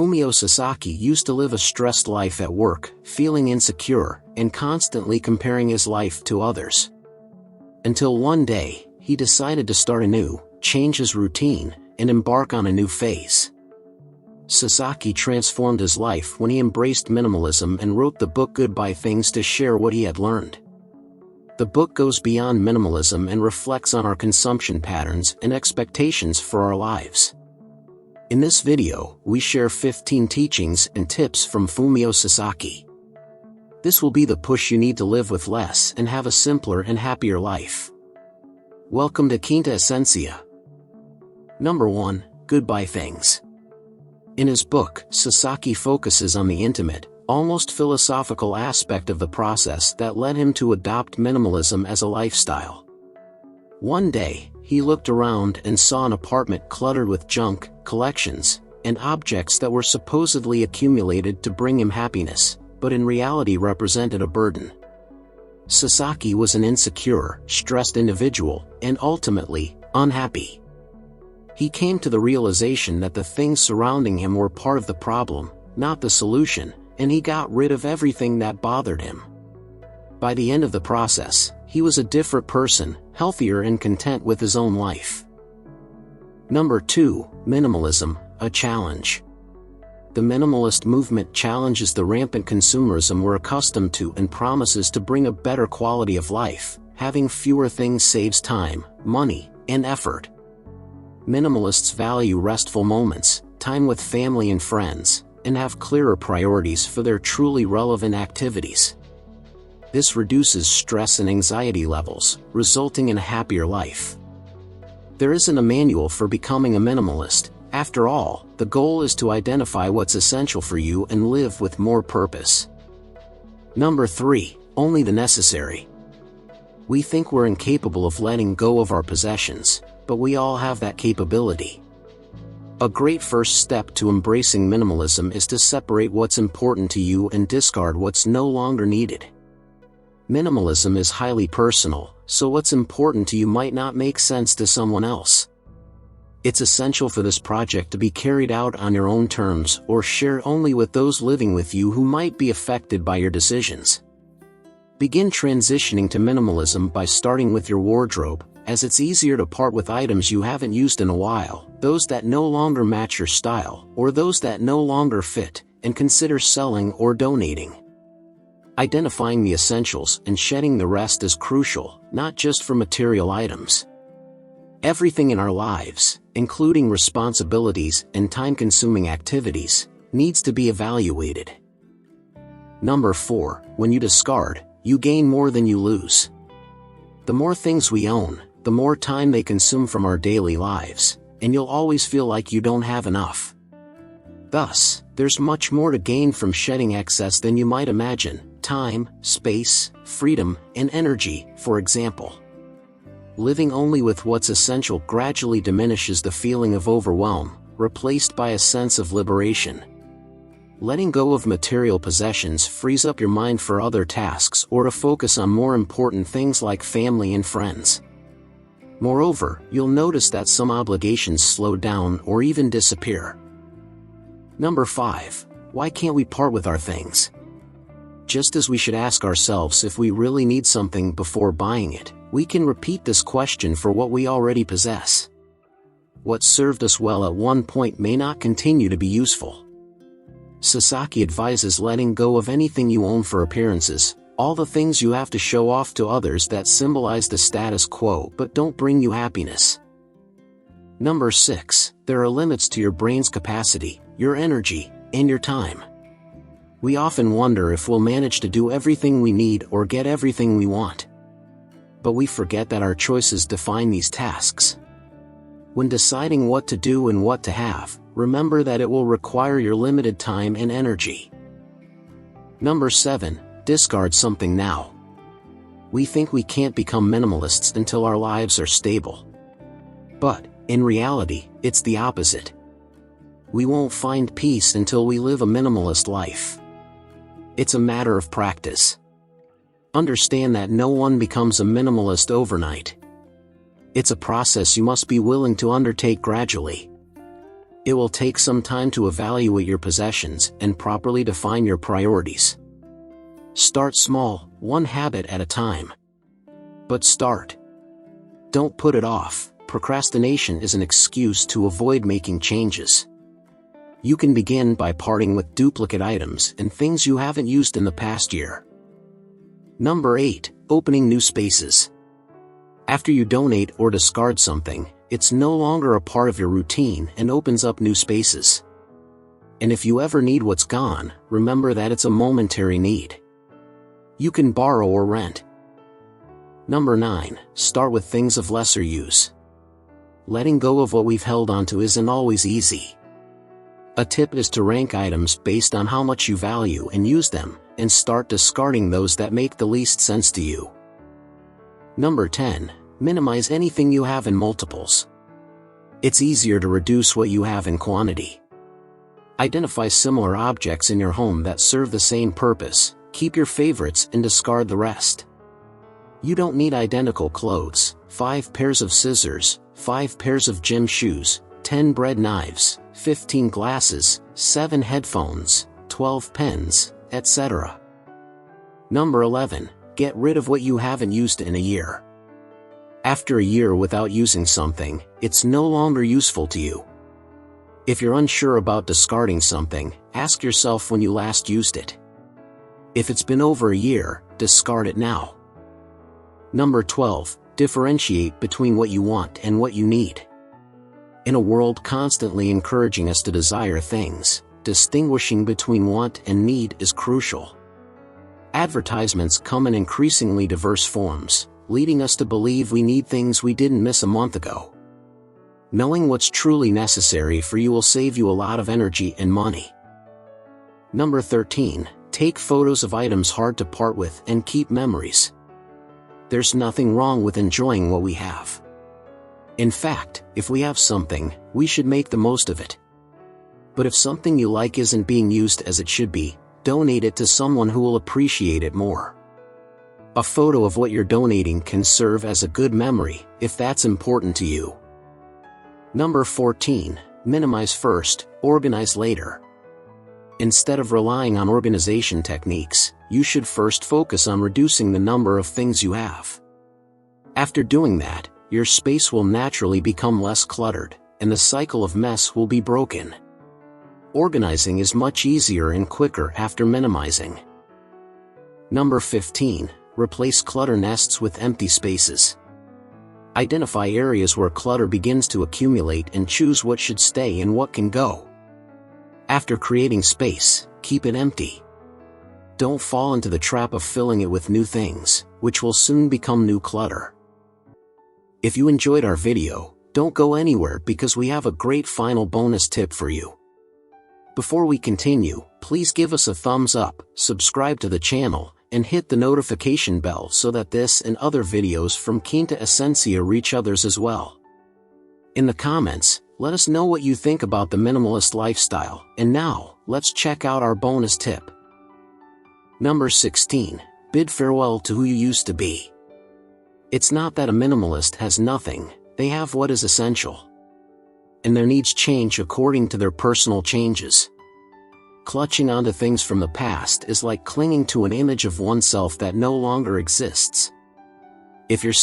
Fumio Sasaki used to live a stressed life at work, feeling insecure, and constantly comparing his life to others. Until one day, he decided to start anew, change his routine, and embark on a new phase. Sasaki transformed his life when he embraced minimalism and wrote the book Goodbye Things to share what he had learned. The book goes beyond minimalism and reflects on our consumption patterns and expectations for our lives. In this video, we share 15 teachings and tips from Fumio Sasaki. This will be the push you need to live with less and have a simpler and happier life. Welcome to Quinta Essência. Number 1. Goodbye Things. In his book, Sasaki focuses on the intimate, almost philosophical aspect of the process that led him to adopt minimalism as a lifestyle. One day, he looked around and saw an apartment cluttered with junk, collections, and objects that were supposedly accumulated to bring him happiness, but in reality represented a burden. Sasaki was an insecure, stressed individual, and ultimately, unhappy. He came to the realization that the things surrounding him were part of the problem, not the solution, and he got rid of everything that bothered him. By the end of the process, he was a different person, healthier and content with his own life. Number 2. Minimalism, a challenge. The minimalist movement challenges the rampant consumerism we're accustomed to and promises to bring a better quality of life. Having fewer things saves time, money, and effort. Minimalists value restful moments, time with family and friends, and have clearer priorities for their truly relevant activities. This reduces stress and anxiety levels, resulting in a happier life. There isn't a manual for becoming a minimalist. After all, the goal is to identify what's essential for you and live with more purpose. Number 3. Only the necessary. We think we're incapable of letting go of our possessions, but we all have that capability. A great first step to embracing minimalism is to separate what's important to you and discard what's no longer needed. Minimalism is highly personal, so what's important to you might not make sense to someone else. It's essential for this project to be carried out on your own terms or shared only with those living with you who might be affected by your decisions. Begin transitioning to minimalism by starting with your wardrobe, as it's easier to part with items you haven't used in a while, those that no longer match your style, or those that no longer fit, and consider selling or donating. Identifying the essentials and shedding the rest is crucial, not just for material items. Everything in our lives, including responsibilities and time-consuming activities, needs to be evaluated. Number 4. When you discard, you gain more than you lose. The more things we own, the more time they consume from our daily lives, and you'll always feel like you don't have enough. Thus, there's much more to gain from shedding excess than you might imagine: time, space, freedom, and energy, for example. Living only with what's essential gradually diminishes the feeling of overwhelm, replaced by a sense of liberation. Letting go of material possessions frees up your mind for other tasks or to focus on more important things like family and friends. Moreover, you'll notice that some obligations slow down or even disappear. Number 5. Why can't we part with our things? Just as we should ask ourselves if we really need something before buying it, we can repeat this question for what we already possess. What served us well at one point may not continue to be useful. Sasaki advises letting go of anything you own for appearances, all the things you have to show off to others that symbolize the status quo but don't bring you happiness. Number 6. There are limits to your brain's capacity, your energy, and your time. We often wonder if we'll manage to do everything we need or get everything we want. But we forget that our choices define these tasks. When deciding what to do and what to have, remember that it will require your limited time and energy. Number 7. Discard something now. We think we can't become minimalists until our lives are stable. But, in reality, it's the opposite. We won't find peace until we live a minimalist life. It's a matter of practice. Understand that no one becomes a minimalist overnight. It's a process you must be willing to undertake gradually. It will take some time to evaluate your possessions and properly define your priorities. Start small, one habit at a time. But start. Don't put it off. Procrastination is an excuse to avoid making changes. You can begin by parting with duplicate items and things you haven't used in the past year. Number 8. Opening new spaces. After you donate or discard something, it's no longer a part of your routine and opens up new spaces. And if you ever need what's gone, remember that it's a momentary need. You can borrow or rent. Number 9. Start with things of lesser use. Letting go of what we've held onto isn't always easy. A tip is to rank items based on how much you value and use them, and start discarding those that make the least sense to you. Number 10. Minimize anything you have in multiples. It's easier to reduce what you have in quantity. Identify similar objects in your home that serve the same purpose, keep your favorites and discard the rest. You don't need identical clothes, 5 pairs of scissors, 5 pairs of gym shoes, 10 bread knives, 15 glasses, 7 headphones, 12 pens, etc. Number 11. Get rid of what you haven't used in a year. After a year without using something, it's no longer useful to you. If you're unsure about discarding something, ask yourself when you last used it. If it's been over a year, discard it now. Number 12. Differentiate between what you want and what you need. In a world constantly encouraging us to desire things, distinguishing between want and need is crucial. Advertisements come in increasingly diverse forms, leading us to believe we need things we didn't miss a month ago. Knowing what's truly necessary for you will save you a lot of energy and money. Number 13. Take photos of items hard to part with and keep memories. There's nothing wrong with enjoying what we have. In fact, if we have something, we should make the most of it. But if something you like isn't being used as it should be, donate it to someone who will appreciate it more. A photo of what you're donating can serve as a good memory, if that's important to you. Number 14. Minimize first, organize later. Instead of relying on organization techniques, you should first focus on reducing the number of things you have. After doing that, your space will naturally become less cluttered, and the cycle of mess will be broken. Organizing is much easier and quicker after minimizing. Number 15. Replace clutter nests with empty spaces. Identify areas where clutter begins to accumulate and choose what should stay and what can go. After creating space, keep it empty. Don't fall into the trap of filling it with new things, which will soon become new clutter. If you enjoyed our video, don't go anywhere because we have a great final bonus tip for you. Before we continue, please give us a thumbs up, subscribe to the channel, and hit the notification bell so that this and other videos from Quinta Essência reach others as well. In the comments, let us know what you think about the minimalist lifestyle, and now, let's check out our bonus tip. Number 16. Bid farewell to who you used to be. It's not that a minimalist has nothing, they have what is essential. And their needs change according to their personal changes. Clutching onto things from the past is like clinging to an image of oneself that no longer exists. If you're